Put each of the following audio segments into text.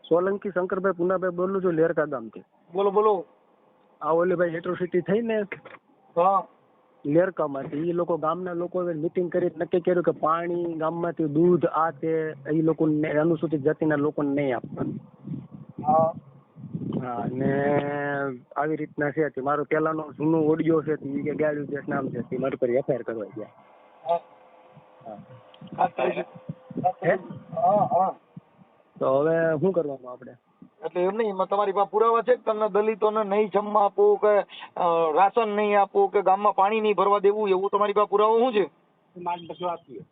સોલંકી શંકરભાઈ પુનાભાઈ બોલું છું, લેરકા ગામથી. બોલો બોલો. આ ઓલી ભાઈ એટ્રોસિટી થઈ ને હા, લેરકામાંથી, એ લોકો ગામના લોકો મિટિંગ કરી નક્કી કર્યું કે પાણી ગામમાંથી દૂધ આ તે એ લોકો અનુસૂચિત જાતિના લોકોને નહીં આપવાનું. હા હા, ને આવી રીતના છે. મારો પેલાનો જૂનો ઓડિયો છે, એ કે ગાડી દેશ નામ છે, મારી પર એફઆઈઆર કરવા ગયા. હા. તો હવે શું કરવાનું આપણે? એટલે એમ નહીં, તમારી પાસે પુરાવા છે કે તમને દલિતોને નહીં જમવા આપવું કે રાશન નહીં આપવું કે ગામમાં પાણી નહીં ભરવા દેવું, એવું તમારી પાસે પુરાવો શું છે? માલ બધું આપીએ,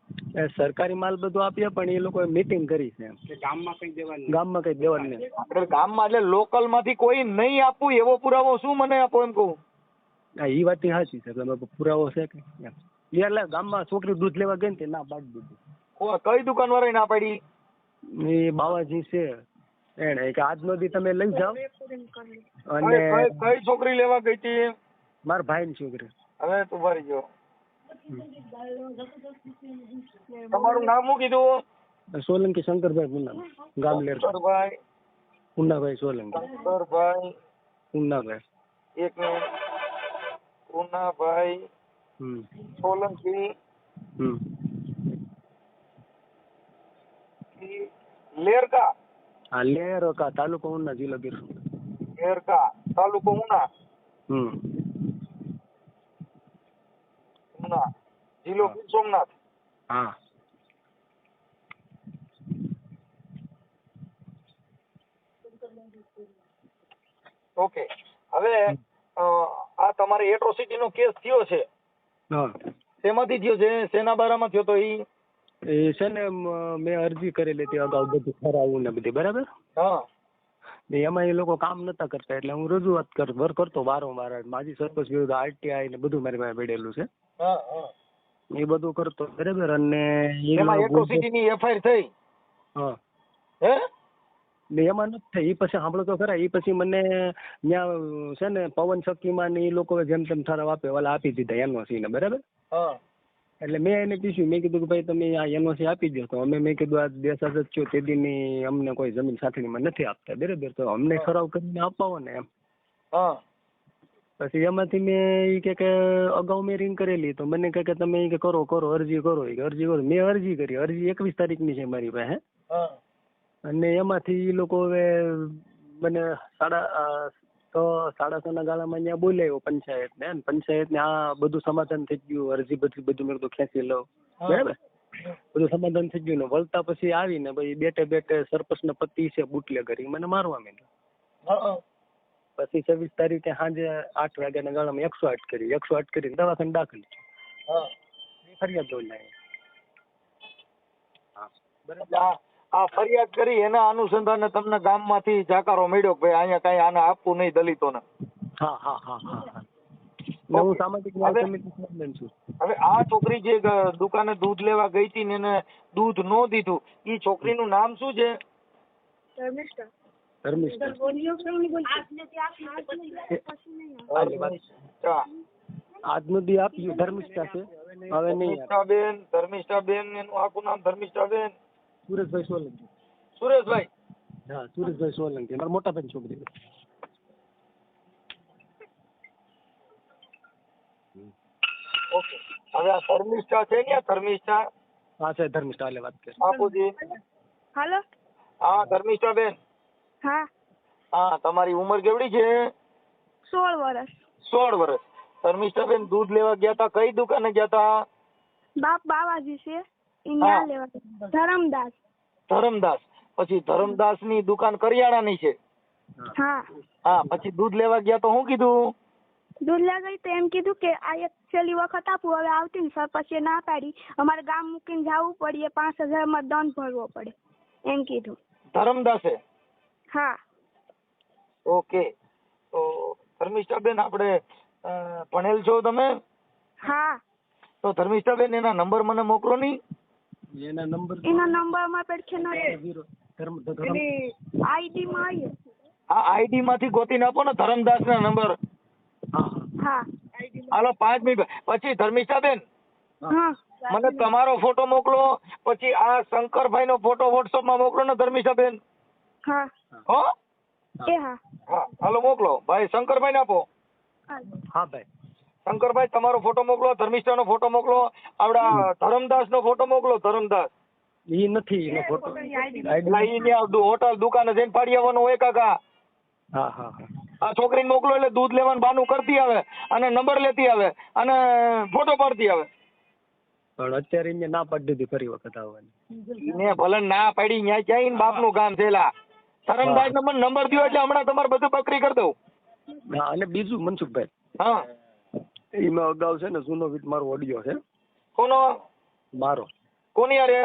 સરકારી માલ બધું આપીએ, પણ એ લોકો મીટિંગ કરી છે ગામમાં કઈ દેવાનું, ગામમાં કઈ દેવાનું નહીં. આપણે ગામમાં એટલે લોકલ માંથી કોઈ નહીં આપવું એવો પુરાવો શું મને આપો એમ કહું? હા, એ વાત સાચી છે. પુરાવો છે કે એટલે ગામમાં છોકરી દૂધ લેવા ગઈ ને ના પાડી દીધું. કઈ દુકાન વાળા ના પાડી? એ બાવાજી છે એને કે આજ નો દી તમે લઈ જાઓ. અને કઈ છોકરી લેવા ગઈ હતી? મારા ભાઈ ની છોકરી. હવે તું ભરી ગયો. તમારું નામ શું કીધું? સોલંકી શંકરભાઈ પુના, ગામ લેરકા. શંકરભાઈ પુનાભાઈ સોલંકી. શંકરભાઈ પુનાભાઈ. એક મિનિટ. પુનાભાઈ સોલંકી. લેરકા. હા, લેરકા તાલુકો ઉના, જિલ્લો ગીર. લેરકા તાલુકો ઉના. ઉના જિલ્લો ગીર સોમનાથ. હા. ઓકે. હવે આ તમારે એટ્રોસિટી નો કેસ થયો છે, શેમાંથી થયો છે, શેના બારામાં થયો તો? એ છે ને મેં અરજી કરેલી હતી અગાઉ, બધું ખરાવું ને બધી, બરાબર. હા. એમાં એ લોકો કામ નતા કરતા, એટલે હું રજૂઆત કરતો વારંવાર. માજી સરપંચ વિરુદ્ધ આરટીઆઈ ને બધું મારી પાસે પડેલું છે. એ બધું કરતો, બરાબર. અને એટ્રોસિટી ની એફઆઈઆર થઈ? હા. હે? એમાં નથી થઈ. એ પછી સાંભળો તો ખરા. એ પછી મને ત્યાં છે ને પવન ચક્કીમાં ને એ લોકો જેમ તેમ ઠરાવ આપે, ઓલા આપી દીધા એનઓસી ને, બરાબર. એટલે મેં એને પૂછ્યું, મેં કીધું કે ભાઈ તમે આ એનઓસી આપી દો. તો અમે મેં કીધું આ દેશ આઝાદ થયો તે દીની અમને કોઈ જમીન સાથળીમાં નથી આપતા, બરાબર. તો અમને ઠરાવ કરીને અપાવો ને એમ. પછી એમાંથી મેં એ કે અગાઉ મેં રિંગ કરેલી, તો મને કહે કે તમે કરો અરજી કરો. અરજી કરો. મેં અરજી કરી. અરજી 21 તારીખની છે મારી પાસે. અને એમાંથી એ લોકો હવે મને 6:30 ના ગાળામાં ત્યાં બોલાવ્યો પંચાયતને. પંચાયતને આ બધું સમાધાન થઈ ગયું, અરજી બધું મેં ખેંચી લઉં, બરાબર. બધું સમાધાન થઈ ગયું ને વળતા પછી આવીને ભાઈ બેઠે સરપંચનો પતિ છે બુટલે કરી મને મારવા માંડ્યો. પછી 26 તારીખે સાંજે 8 વાગ્યાના ગાળામાં 108 કરી દવાખાને દાખલ થયો. ફરિયાદ નોંધાવી. હા, બરાબર. આ ફરિયાદ કરી એના અનુસંધાને તમને ગામમાંથી જાકારો મળ્યો કે ભાઈ અહીંયા કઈ આને આપવું નહીં દલિતોને? હા. હું સામાજિક ન્યાય સમિતિ ચેરમેન છું. હવે આ છોકરી જે દુકાને દૂધ લેવા ગઈ હતી ને એને દૂધ ન દીધું, એ છોકરીનું નામ શું છે? ધર્મિષ્ઠા. આજનો દી આપ્યું ધર્મિષ્ઠા છે. હવે નહીં. ધર્મિષ્ઠાબેન એનું આખું નામ? ધર્મિષ્ઠાબેન સુરેશભાઈ સોલંકી. સુરેશભાઈ? હા, સુરેશભાઈ સોલંકી મારા મોટા ભાઈ છોકરી. ઓકે. હવે આ ધર્મિષ્ઠા છે ને? ધર્મિષ્ઠા? હા છે ધર્મિષ્ઠા. હાલે વાત કરી. બાપુજી. હાલો. હા ધર્મિષ્ઠાબેન. હા, તમારી ઉંમર કેવડી છે? 16 વર્ષ. 16 વર્ષ. ધર્મિષ્ઠાબેન દૂધ લેવા ગયા તા, કઈ દુકાને ગયા તા? બાવાજી છે ઇન્ડિયા લેવા. ધરમદાસ. ધરમદાસ. પછી ધરમદાસ ની દુકાન કરિયાણાની છે? હા. પછી દૂધ લેવા ગયા તો શું કીધું? દૂધ લેવા ગઈ તો એમ કીધું કે આ એક છેલ્લી વખત આપું, હવે આવતી ને સર. પછી ના પાડી, અમારે ગામ મૂકીને જવું પડે, 5000 માં દંડ ભરવો પડે એમ કીધું. ધરમદાસે? હા. ઓકે. તો ધર્મિષ્ઠાબેન આપણે ભણેલ છો તમે? હા. તો ધર્મિષ્ઠાબેન એના નંબર મને મોકલો નહીં. એના નંબર માં પડખે ન આઈડી માં આવી. આ આઈડી માંથી ગોતીને આપો ને ધરમદાસ ના નંબર. હા. હાલો 5 મિનિટ પછી. ધર્મિષ્ઠાબેન મને તમારો ફોટો મોકલો, પછી આ શંકરભાઈ નો ફોટો WhatsApp માં મોકલો ને ધર્મિષ્ઠાબેન. હા હો એ હા હા હાલો મોકલો ભાઈ, શંકરભાઈ ને આપો. હા ભાઈ. શંકરભાઈ તમારો ફોટો મોકલો, ધર્મિષ્ઠા નો ફોટો મોકલો, આપડા ધરમદાસ નો ફોટો મોકલો. ધરમદાસ ઈ નથી એનો ફોટો. હોટલ દુકાને જઈને પાડી આવવાનો હોય કાકા. હા હા હા. આ છોકરીને મોકલો એટલે દૂધ લેવાનું બાનું કરતી આવે અને નંબર લેતી આવે અને ફોટો પાડતી આવે. પણ અત્યારે એને ના પાડી દીધી ફરી વખત આવવાની. ને ભલે ના પાડી ન્યા ક્યાંય બાપનું કામ થયેલા. ધરમદાસ ને મને નંબર દ્યો એટલે હમણાં તમારે બધું બકરી કરી દઉં. હા અને બીજું મનસુખભાઈ, હા એમાં અગાઉ છે ને જૂનો મારો ઓડિયો છે. કોનો? મારો. કોની યારે?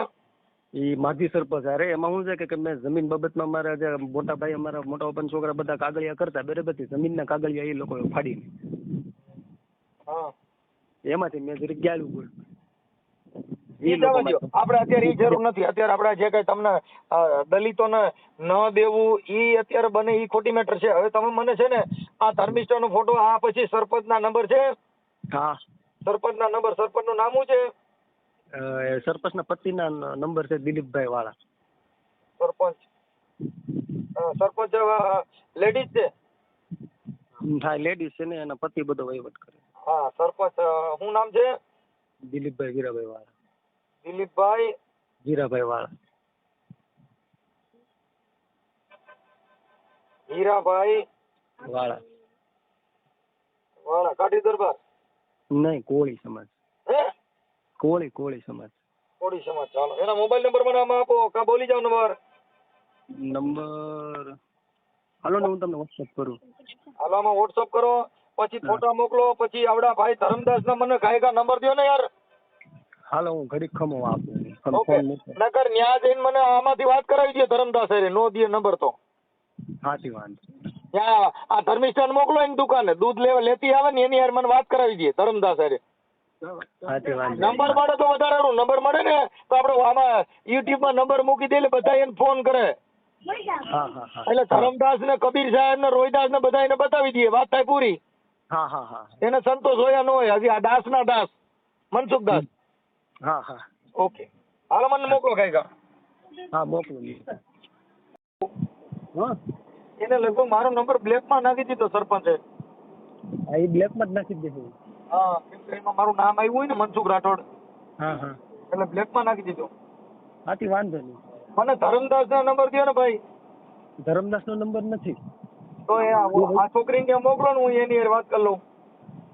એ માજી સરપંચ અરે એમાં શું છે કે મેં જમીન બાબતમાં મારા જે મોટા ભાઈ અમારા મોટા ઓપન છોકરા બધા કાગળિયા કરતા બરાબર, જમીનના કાગળિયા એ લોકો ફાડી હા એમાંથી મેં જરીક ગાયું બોલ્યું. આપણે અત્યારે ઈ જરૂર નથી. અત્યારે આપણે જે કઈ તમને દલિતોને ન દેવું ઈ અત્યારે બને ઈ ખોટી મેટર છે. હવે તમે મને છે ને આ ધર્મિષ્ઠાનો ફોટો, આ પછી સરપંચના નંબર છે. હા સરપંચના નંબર, સરપંચનું નામ શું છે? સરપંચના પતિના નંબર છે દિલીપભાઈ વાળા. સરપંચ લેડીઝ છે? હા લેડીઝ છે ને, એના પતિ બધો વહીવટ કરે. હા સરપંચ શું નામ છે? દિલીપભાઈ વીરાભાઈ વાળા. દિલીપભાઈ વીરાભાઈ વાળા. હીરાભાઈ વાળા. વાળા કાઠી દરબાર? નહીં, કોળી સમાજ. હે? કોળી સમાજ. કોળી સમાજ. ચાલો એના મોબાઈલ નંબર મને આમાં આપો, કા બોલી જાવ નંબર. હાલો ને હું તમને વોટ્સઅપ કરું. હાલો આમાં વોટ્સઅપ કરો, પછી ફોટા મોકલો, પછી આવડા ભાઈ ધરમદાસ ના મને ગાયકા નંબર દો ને યાર. હાલો હું ઘડીક ખમો આપું. ઓકે નકર ન્યા જઈને મને આમાંથી વાત કરાવી દે ધરમદાસ હારે, નો દે નંબર તો. હાથી વાંધો. ત્યાં આ ધર્મિષ્ઠાને મોકલો એની દુકાને, દૂધ લેતી આવે ને એની હારે મને વાત કરાવી દે ધરમદાસ હારે. હાથી વાંધો. નંબર મળે તો વધારે સારું. નંબર મળે ને તો આપણે આમાં યુટ્યુબ માં નંબર મૂકી દે એટલે બધા એને ફોન કરે. હા હા હા. એટલે ધરમદાસ ને કબીર સાહેબ ને રોહિદાસ ને બધા એને બતાવી દઈએ, વાત થાય પૂરી. હા હા હા. એને સંતોષ હોયા ન હોય. હજી આ દાસ ના દાસ મનસુખ દાસ. હા હા. ઓકે હાલો મને મોકલો કાંઈક. હા મોકલું. હા એને લગભગ મારો નંબર બ્લેક માં નાખી દીધો સરપંચે. હા એ બ્લેક માં જ નાખી દેજો. હા કેમ કે એમાં મારું નામ આવ્યું હોય ને મનસુખ રાઠોડ, હા હા. એટલે બ્લેક માં નાખી દીધો. હાથી વાંધો નહીં. મને ધરમદાસ ના નંબર દો ને ભાઈ. ધરમદાસ નો નંબર નથી. તો એ આ છોકરીને ત્યાં મોકલો ને, હું એની હારે વાત કરી લઉં.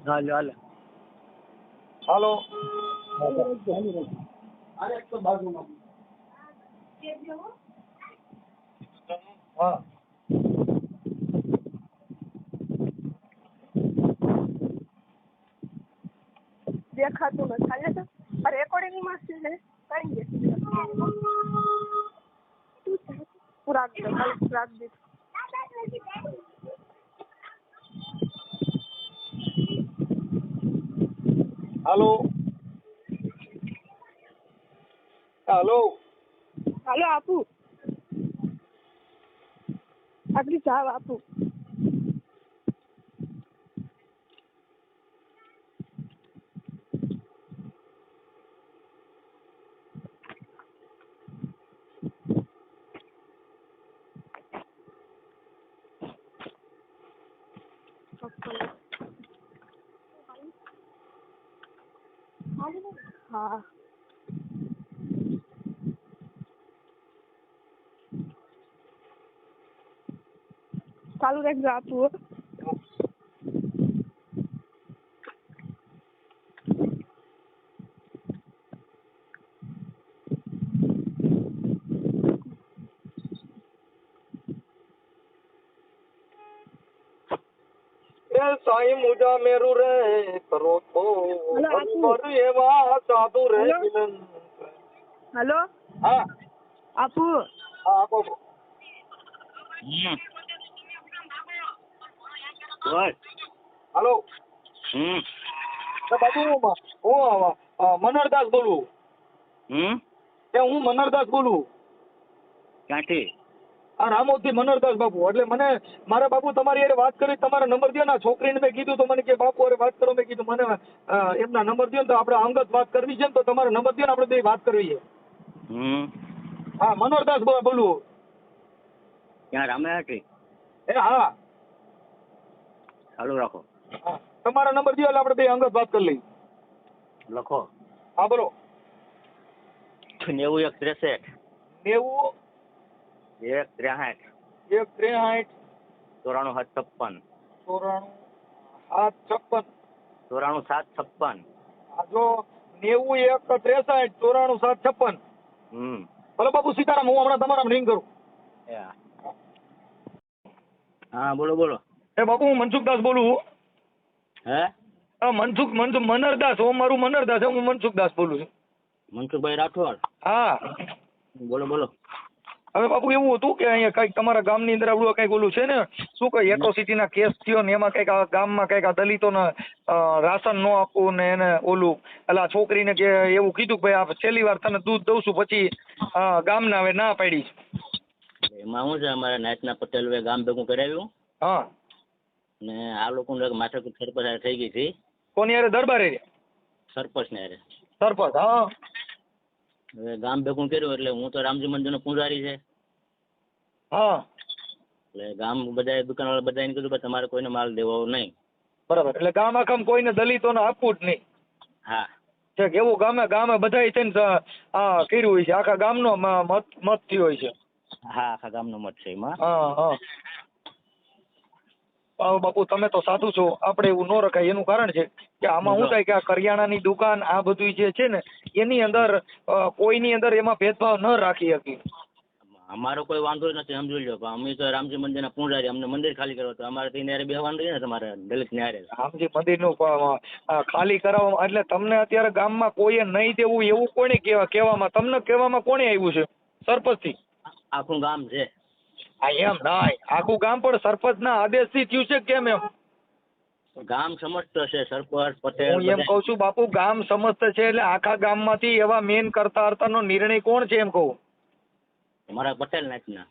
હાલે હાલે. હાલો હા દેખાતું નથી. હાલે તો રેકોર્ડિંગ માં છે ને કઈ દે પૂરા રાખ દે. હાલો હાલો હાલો આપું, આટલી ચાવ આપું. હા ચાલુ રાખજો આપું. સાઈ મુજા મેરુ રે કરો તો એવા સાધુ રે. હલો હા આપું. હા આપો. હાલો બાબુ હું મનોહરદાસ બોલું. હું મનોહરદાસ બોલું. ક્યાંથી? આ રામોદથી મનોહરદાસ બાપુ. એટલે મને મારા બાપુ તમારી હારે વાત કરી, તમારા નંબર દો ને. આ છોકરીને મેં કીધું તો મને કે બાપુ હારે વાત કરો. મેં કીધું મને એમના નંબર દો ને, તો આપણે અંગત વાત કરવી છે ને, તો તમારો નંબર દો ને, આપણે બે વાત કરવી છે. હા, મનોહરદાસ બોલું. ત્યાં રામાયણ હા, ચાલુ રાખો. હા, તમારા નંબર દો એટલે આપણે બે અંગત વાત કરી લઈએ. લખો. હા, બોલો. 91 63 90 1 63 93 7 56 94 7 56 94 7 56. આ જો 91 63 94 7 56. ભલે બાપુ સીતારામ, હું હમણાં તમારા રિંગ કરું. હા, બોલો બોલો. એ બાપુ, હું મનસુખદાસ બોલું. હે? મનહરદાસ. મારું મનહરદાસ છે, હું મનસુખદાસ બોલું છું. મનસુખભાઈ રાઠોડ. હા, બોલો બોલો. હવે બાપુ એવું હતું કે અહીંયા કઈક તમારા ગામની અંદર આવડું કઈક ઓલું છે ને, શું કઈ એટ્રોસિટીના કેસ થયો ને, એમાં કઈક આ ગામમાં કઈક આ દલિતોને રાશન ન આપવું ને એને ઓલું એટલે છોકરીને કે એવું કીધું કે ભાઈ આ છેલ્લી વાર તને દૂધ દઉં છું, પછી ગામના હવે ના પાડી. એમાં શું છે, અમારા નાયતના પટેલ ગામ ભેગું કરાવ્યું. હા, ને આ લોકોને માથાકૂટ સરપંચ હારે થઈ ગઈ હતી. કોની હારે દરબારે? સરપંચ ને હારે. સરપંચ. હા, હવે ગામ ભેગું કર્યું એટલે હું તો રામજી મંદિરનો પૂજારી છે. હા, એટલે ગામ બધા દુકાનવાળા બધાને કીધું કે તમારે કોઈને માલ દેવો નહીં. બરાબર. એટલે ગામ આખામાં કોઈને દલિતોને આપવું જ નહીં. હા, છે કે એવું ગામે બધાય છે ને આ કર્યું હોય છે, આખા ગામનો મત થયો હોય છે. હા, આખા ગામનો મત છે એમાં. હા, હા. બાપુ તમે તો સાધુ છો, આપણે એવું ન રખાય. એનું કારણ છે કે આમાં શું થાય કે આ કરિયાણાની દુકાન આ બધું જે છે ને, એની અંદર કોઈની અંદર એમાં ભેદભાવ ન રાખી શકી. અમારો કોઈ વાંધો નથી, સમજી લો. પણ અમે તો રામજી મંદિરના પૂજારી, અમને મંદિર ખાલી કરવા તો અમારે ત્યાં હારે બેહવાનું છે ને, તમારે દલિત ને હારે. રામજી મંદિરનું ખાલી કરાવવામાં એટલે તમને અત્યારે ગામમાં કોઈએ નહીં દેવું એવું કોને કહેવામાં, તમને કહેવામાં કોણે આવ્યું છે? સરપંચથી? આખું ગામ છે. હા, એમ ના આખું ગામ પણ સરપંચના આદેશથી થયું છે કેમ? એમ ગામ સમજતો છે, સરપંચ પટેલ. હું એમ કઉ છું બાપુ, ગામ સમજત છે એટલે આખા ગામમાંથી એવા મેન કરતા નિર્ણય કોણ છે એમ કહું? અમારા પટેલ નાચના.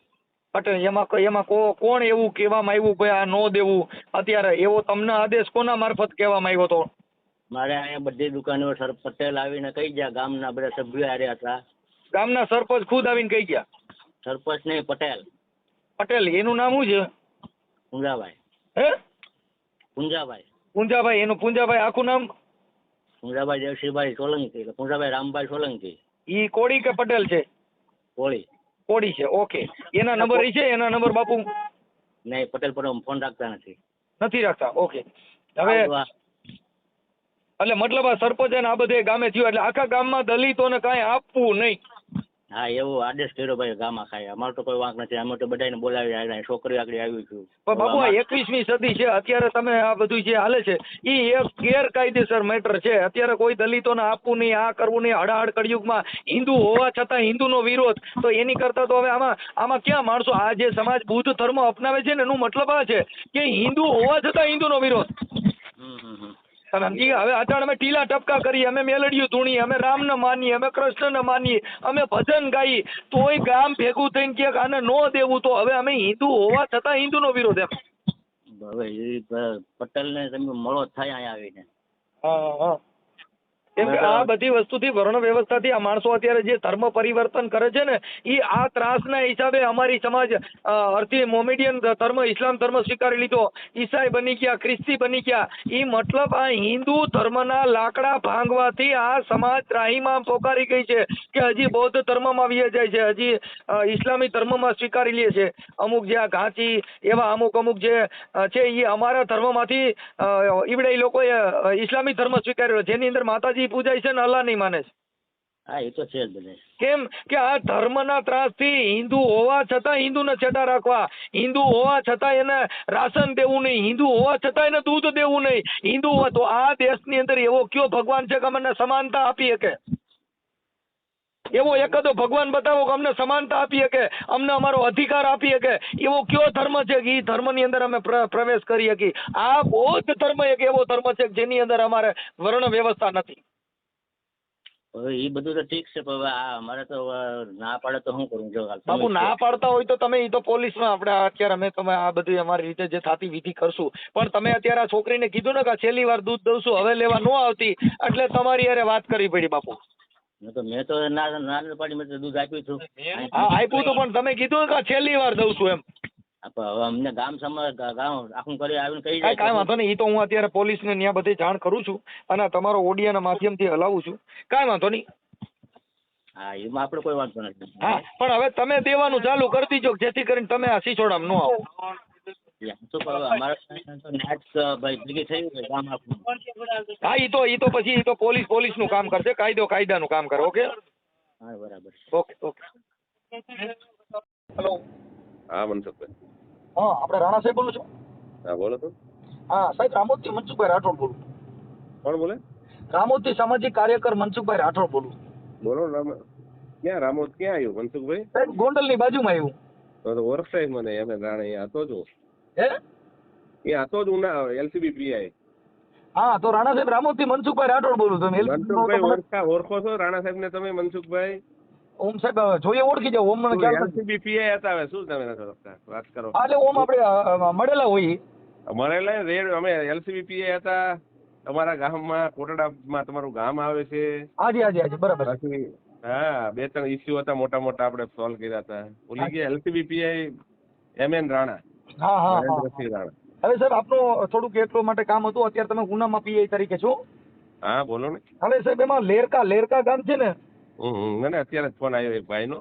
પટેલ. એમાં કોણ એવું કહેવામાં આવ્યું ભાઈ આ નો દેવું અત્યારે? એવો તમને આદેશ કોના મારફત કહેવામાં આવ્યો હતો? મારે અહીંયા બધી દુકાનો પટેલ આવીને કહી ગયા, ગામના બધા સભ્યો હારે હતા. ગામના સરપંચ ખુદ આવીને કહી ગયા? સરપંચ નહીં, પટેલ. પટેલ. એનું નામ શું છે? પુંજાભાઈ. હે? પુંજાભાઈ. પુંજાભાઈ. એનું પુંજાભાઈ આખું નામ? પુંજાભાઈ દેવસિંહભાઈ સોલંકી. પુંજાભાઈ રામભાઈ સોલંકી. ઈ કોળી કે પટેલ છે? કોળી. કોળી છે. ઓકે. એના નંબર છે? એના નંબર બાપુ? નહીં, પટેલ પર ફોન રાખતા નથી રાખતા. ઓકે. હવે એટલે મતલબ આ સરપંચ આ બધે ગામે થયું એટલે આખા ગામમાં દલિતોને કાંઈ આપવું નહીં. હા, એવો આદેશ કર્યો ભાઈ ગામ આખા. અમારો તો કોઈ વાંક નથી. અમે તો બધાને બોલાવી, છોકરીઓ આગળ આવી છું. પણ બાપુ આ 21મી સદી છે, અત્યારે તમે આ બધું જે હાલે છે એ એક ગેરકાયદેસર મેટર છે. અત્યારે કોઈ દલિતોને આપવું નહીં, આ કરવું નહીં. હડાહડ કળિયુગમાં હિન્દુ હોવા છતાં હિન્દુનો વિરોધ, તો એની કરતા તો હવે આમાં ક્યાં માણસો આ જે સમાજ બુદ્ધ ધર્મ અપનાવે છે ને એનું મતલબ આ છે કે હિન્દુ હોવા છતાં હિન્દુનો વિરોધ. તમે સમજી ગયા? હવે અચાણ અમે ટીલા ટપકા કરીએ, અમે મેલડીયું ધૂણીએ, અમે રામને માનીએ, અમે કૃષ્ણને માનીએ, અમે ભજન ગાઈએ, તોય ગામ ભેગું થઈને કે આને ન દેવું, તો હવે અમે હિન્દુ હોવા છતાં હિન્દુનો વિરોધ એમ. હવે એ પટેલને તમે મળો થાય અહીંયા આવીને. હા. કેમ કે આ બધી વસ્તુથી, વર્ણ વ્યવસ્થાથી આ માણસો અત્યારે જે ધર્મ પરિવર્તન કરે છે ને એ આ ત્રાસના હિસાબે અમારી સમાજ અર્થી મોમેડિયન ધર્મ, ઇસ્લામ ધર્મ સ્વીકારી લીધો, ઈસાઈ બની ગયા, ખ્રિસ્તી બની ગયા. એ મતલબ આ હિન્દુ ધર્મના લાકડા ભાંગવાથી આ સમાજ ત્રાહીમાં પોકારી ગઈ છે કે હજી બૌદ્ધ ધર્મમાં વી જાય છે, હજી ઇસ્લામી ધર્મમાં સ્વીકારી લે છે. અમુક જે આ ઘાંચી એવા અમુક જે છે એ અમારા ધર્મમાંથી ઈવડે એ લોકોએ ઇસ્લામી ધર્મ સ્વીકાર્યો, જેની અંદર માતાજી પૂજાય છે ને અલ્લાહ નહીં માને છે. હા, એ તો છે જ બધે. કેમ કે આ ધર્મના ત્રાસથી હિન્દુ હોવા છતાં હિન્દુને છેટા રાખવા, હિન્દુ હોવા છતાં એને રાશન દેવું નહીં, હિન્દુ હોવા છતાં એને દૂધ દેવું નહીં, હિન્દુ હોવા તો આ દેશની અંદર એવો કયો ભગવાન છે કે અમને સમાનતા આપી શકે? એવો એકાદો ભગવાન બતાવો કે અમને સમાનતા આપી શકે, અમને અમારો અધિકાર આપી શકે. એવો કયો ધર્મ છે કે એ ધર્મની અંદર અમે પ્રવેશ કરી શકીએ? આ બૌદ્ધ ધર્મ એક એવો ધર્મ છે જેની અંદર અમારે વર્ણ વ્યવસ્થા નથી. હવે એ બધું તો ઠીક છે પણ હવે આ અમારે તો હવે ના પાડે તો શું કરું? જો હાલ તમે બાપુ ના પાડતા હોય તો તમે ઈ તો પોલીસમાં આપણે અત્યારે અમે તમે આ બધી અમારી રીતે જે થતી વિધિ કરશું, પણ તમે અત્યારે આ છોકરીને કીધું ને કે આ છેલ્લી વાર દૂધ દઉં છું, હવે લેવા ન આવતી, એટલે તમારી હારે વાત કરવી પડી બાપુ. મેં તો ના પાડી, મેં તો દૂધ આપ્યું છું. હા આપ્યું તો, પણ તમે કીધું કે આ છેલ્લી વાર દઉં છું એમ. પણ હવે અમને ગામ આખું કરી આવીને કહી કાંઈ જાય. વાંધો નહીં, ઈ તો હું અત્યારે પોલીસને ત્યાં બધી જાણ કરું છું અને તમારો ઓડિયાના માધ્યમથી હલાવું છું, કાંઈ વાંધો નહીં. હા એમાં આપણે કોઈ વાંધો નથી. હા પણ હવે તમે દેવાનું ચાલુ કરી દીજો જેથી કરીને તમે આ સિસોડામાં ન આવો. શું કરો અમારે ભાઈ ભેગી થયું છે ગામ આખું. હા ઈ તો પછી ઈ તો પોલીસનું કામ કરશે, કાયદાનું કામ કરે. ઓકે હા બરાબર. ઓકે. હેલો. હા મનસુખભાઈ. હા આપણે રાણા સાહેબ બોલું છું. હા બોલો તો. હા સાહેબ, રામોદથી મનસુખભાઈ રાઠોડ બોલું. કોણ બોલે? રામોદથી સામાજિક કાર્યકર મનસુખભાઈ રાઠોડ બોલું. બોલો ક્યાં રામોદ ક્યાં આવ્યું મનસુખભાઈ? સાહેબ ગોંડલની બાજુમાં આવ્યું. તો ઓળખાય મને એમ રાણા અહીંયા હતો જ. હે એ હતો જ ઉના LCB પીઆઈ. હા તો રાણા સાહેબ રામોદથી મનસુખભાઈ રાઠોડ બોલું. તમે મનસુખભાઈ ઓળખો છો રાણા સાહેબ ને તમે? મનસુખભાઈ ઓમ સાહેબ જોઈએ ઓળખી જાવ. ઓમ મને ખ્યાલ નથી. LCB પીઆઈ હતા, હવે શું તમે નથી ઓળખતા? વાત કરો. હા એટલે ઓમ આપણે મળેલા હોઈએ. મળેલા રેડ અમે LCB પીઆઈ હતા તમારા ગામમાં, કોટડામાં તમારું ગામ આવે છે. હાજી બરાબર. બાકી હા 2-3 ઇસ્યુ હતા મોટા આપણે સોલ્વ કર્યા હતા. ભૂલી ગયા LCB પીઆઈ MN રાણા. હા નરેન્દ્રસિંહ રાણા. હવે સાહેબ આપનું થોડુંક એટલું માટે કામ હતું. અત્યારે તમે ઉનામાં પીઆઈ તરીકે છો. હા બોલો ને. હવે સાહેબ એમાં લેરકા ગામ છે ને, મને અત્યારે ફોન આવ્યો એક ભાઈનો,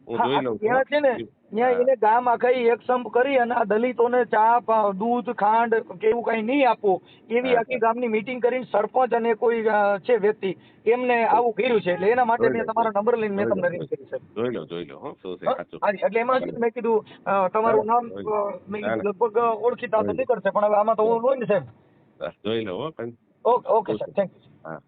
હું જોઈ લઉં છું. ત્યાં છે ને, ત્યાં એને ગામ આખા એક સંપ કરી અને આ દલિતોને ચા દૂધ ખાંડ કે એવું કઈ નહીં આપવું એવી આખી ગામની મીટિંગ કરીને સરપંચ અને કોઈ છે વ્યક્તિ એમને આવું કર્યું છે. એટલે એના માટે મેં તમારો નંબર લઈને મેં તમને રિંગ કરી. સાહેબ જોઈ લો હો શું છે સાચું. એટલે એમાં મેં કીધું તમારું નામ લગભગ ઓળખીતા તો નીકળશે, પણ હવે આમાં તો હું હોય ને સાહેબ. જોઈ લો હો. ઓકે સાહેબ, થેન્ક યુ. હા.